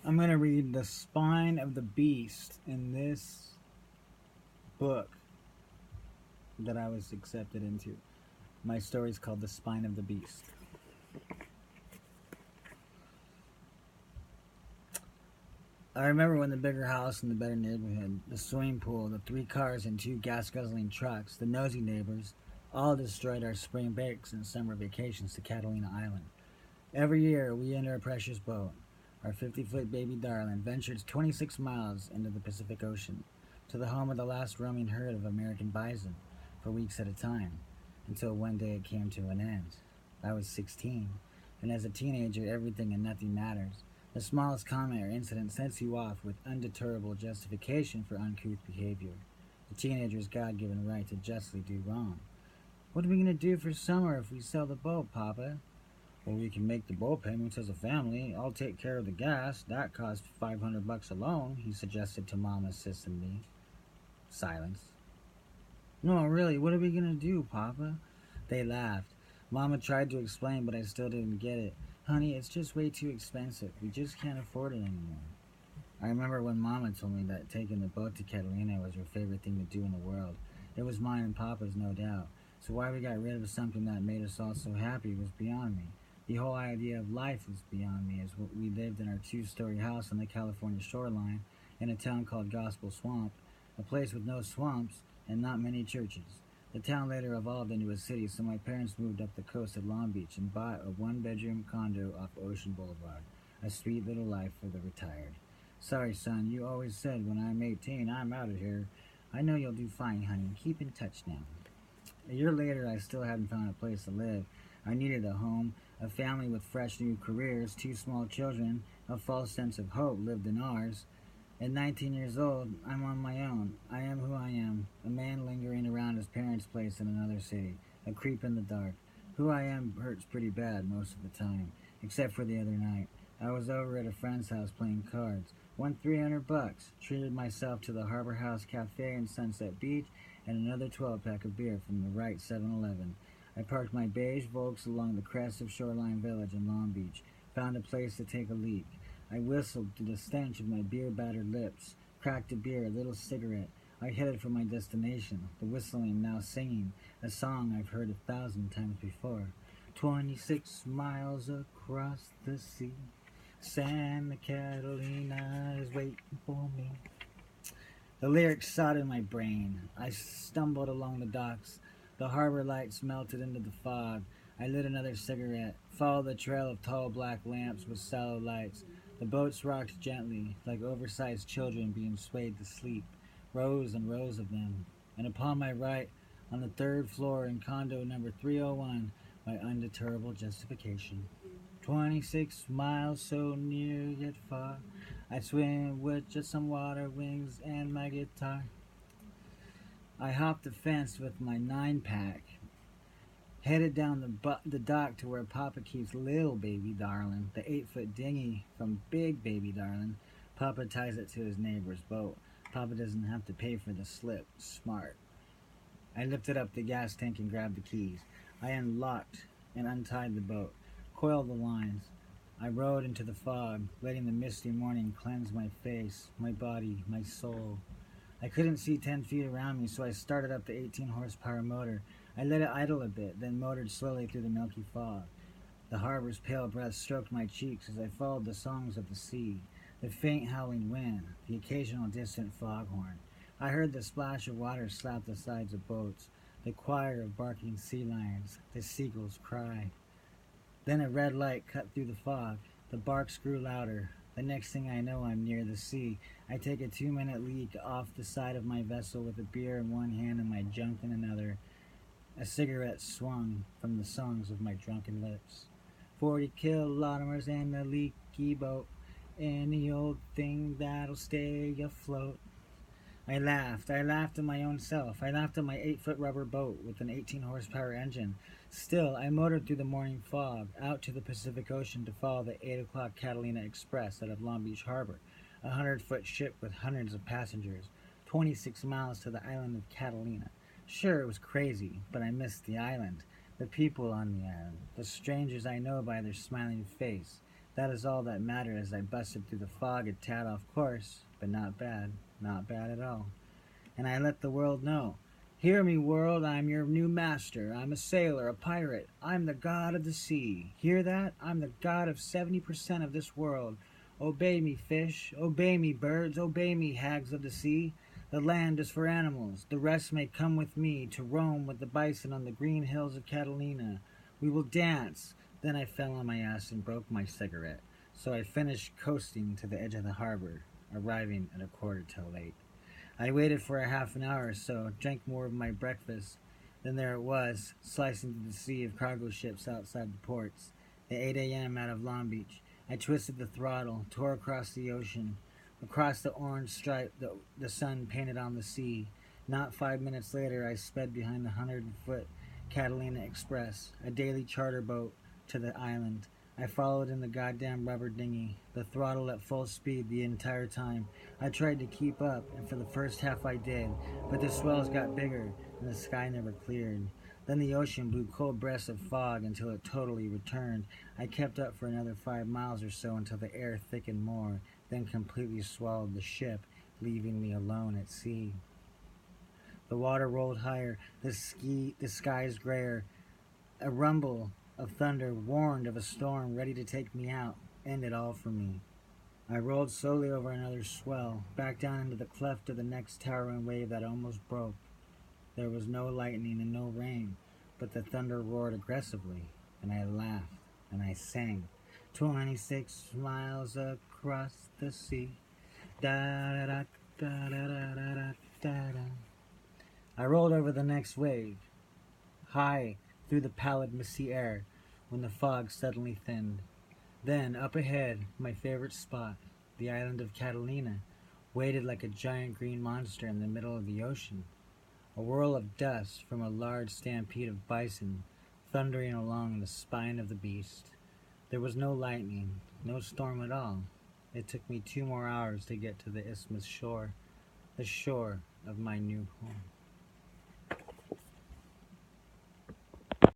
I'm going to read The Spine of the Beast in this book that I was accepted into. My story is called The Spine of the Beast. I remember when the bigger house in the better neighborhood, the swimming pool, the 3 cars and 2 gas-guzzling trucks, the nosy neighbors, all destroyed our spring breaks and summer vacations to Catalina Island. Every year, we and our precious boat, our 50-foot baby darling, ventured 26 miles into the Pacific Ocean, to the home of the last roaming herd of American bison, for weeks at a time, until one day it came to an end. I was 16, and as a teenager, everything and nothing matters. The smallest comment or incident sets you off with undeterrable justification for uncouth behavior. The teenager's God-given right to justly do wrong. What are we going to do for summer if we sell the boat, Papa? Well, we can make the boat payments as a family. I'll take care of the gas. That costs $500 alone, he suggested to Mom insistently. Silence. No, really, what are we going to do, Papa? They laughed. Mama tried to explain, but I still didn't get it. Honey, it's just way too expensive. We just can't afford it anymore. I remember when Mama told me that taking the boat to Catalina was her favorite thing to do in the world. It was mine and Papa's, no doubt. So why we got rid of something that made us all so happy was beyond me. The whole idea of life was beyond me, as we lived in our 2-story house on the California shoreline in a town called Gospel Swamp, a place with no swamps and not many churches. The town later evolved into a city, so my parents moved up the coast of Long Beach and bought a 1-bedroom condo off Ocean Boulevard. A sweet little life for the retired. Sorry, son, you always said when I'm 18, I'm out of here. I know you'll do fine, honey. Keep in touch now. A year later, I still hadn't found a place to live. I needed a home, a family with fresh new careers, 2 small children, a false sense of hope lived in ours. At 19 years old, I'm on my own. I am who I am, a man lingering around his parents' place in another city, a creep in the dark. Who I am hurts pretty bad most of the time, except for the other night. I was over at a friend's house playing cards, won $300, treated myself to the Harbor House Cafe in Sunset Beach, and another 12-pack of beer from the right 7-Eleven. I parked my beige Volks along the crest of Shoreline Village in Long Beach, found a place to take a leak. I whistled to the stench of my beer-battered lips, cracked a beer, a little cigarette. I headed for my destination, the whistling now singing, a song I've heard 1,000 times before. 26 miles across the sea, Santa Catalina is waiting for me. The lyrics sat in my brain. I stumbled along the docks. The harbor lights melted into the fog. I lit another cigarette, followed the trail of tall black lamps with sallow lights. The boats rocked gently, like oversized children being swayed to sleep, rows and rows of them. And upon my right, on the 3rd floor in condo number 301, my undeterrable justification. 26 miles so near yet far, I swim with just some water wings and my guitar. I hopped the fence with my 9-pack, headed down the dock to where Papa keeps little baby darling, the 8-foot dinghy from big baby darling. Papa ties it to his neighbor's boat. Papa doesn't have to pay for the slip. Smart. I lifted up the gas tank and grabbed the keys. I unlocked and untied the boat, coiled the lines. I rode into the fog, letting the misty morning cleanse my face, my body, my soul. I couldn't see 10 feet around me, so I started up the 18-horsepower motor. I let it idle a bit, then motored slowly through the milky fog. The harbor's pale breath stroked my cheeks as I followed the songs of the sea, the faint howling wind, the occasional distant foghorn. I heard the splash of water slap the sides of boats, the choir of barking sea lions, the seagulls' cry. Then a red light cut through the fog. The barks grew louder. The next thing I know, I'm near the sea. I take a 2-minute leak off the side of my vessel with a beer in one hand and my junk in another. A cigarette swung from the songs of my drunken lips. 40 kilometers and a leaky boat. Any old thing that'll stay afloat. I laughed. I laughed at my own self. I laughed at my 8-foot rubber boat with an 18-horsepower engine. Still, I motored through the morning fog, out to the Pacific Ocean to follow the 8 o'clock Catalina Express out of Long Beach Harbor, a 100-foot ship with hundreds of passengers, 26 miles to the island of Catalina. Sure, it was crazy, but I missed the island, the people on the island, the strangers I know by their smiling face, That is all that mattered as I busted through the fog a tad off course, but not bad, not bad at all. And I let the world know. Hear me, world, I'm your new master. I'm a sailor, a pirate. I'm the god of the sea. Hear that? I'm the god of 70% of this world. Obey me, fish. Obey me, birds. Obey me, hags of the sea. The land is for animals. The rest may come with me to roam with the bison on the green hills of Catalina. We will dance. Then I fell on my ass and broke my cigarette. So I finished coasting to the edge of the harbor, arriving at a quarter till 8. I waited for a half an hour or so, drank more of my breakfast. Then there it was, slicing through the sea of cargo ships outside the ports. At 8 a.m. out of Long Beach, I twisted the throttle, tore across the ocean, across the orange stripe the sun painted on the sea. Not 5 minutes later, I sped behind the 100-foot Catalina Express, a daily charter boat to the island. I followed in the goddamn rubber dinghy, the throttle at full speed the entire time. I tried to keep up, and for the first half I did, but the swells got bigger, and the sky never cleared. Then the ocean blew cold breaths of fog until it totally returned. I kept up for another 5 miles or so until the air thickened more, then completely swallowed the ship, leaving me alone at sea. The water rolled higher, the skies grayer. A rumble of thunder warned of a storm ready to take me out, end it all for me. I rolled slowly over another swell, back down into the cleft of the next towering wave that almost broke. There was no lightning and no rain, but the thunder roared aggressively, and I laughed, and I sang. 26 miles across the sea, da-da-da-da-da-da-da-da-da. I rolled over the next wave, high through the pallid misty air, when the fog suddenly thinned. Then, up ahead, my favorite spot, the island of Catalina, waited like a giant green monster in the middle of the ocean. A whirl of dust from a large stampede of bison thundering along the spine of the beast. There was no lightning, no storm at all. It took me 2 more hours to get to the isthmus shore, the shore of my new home.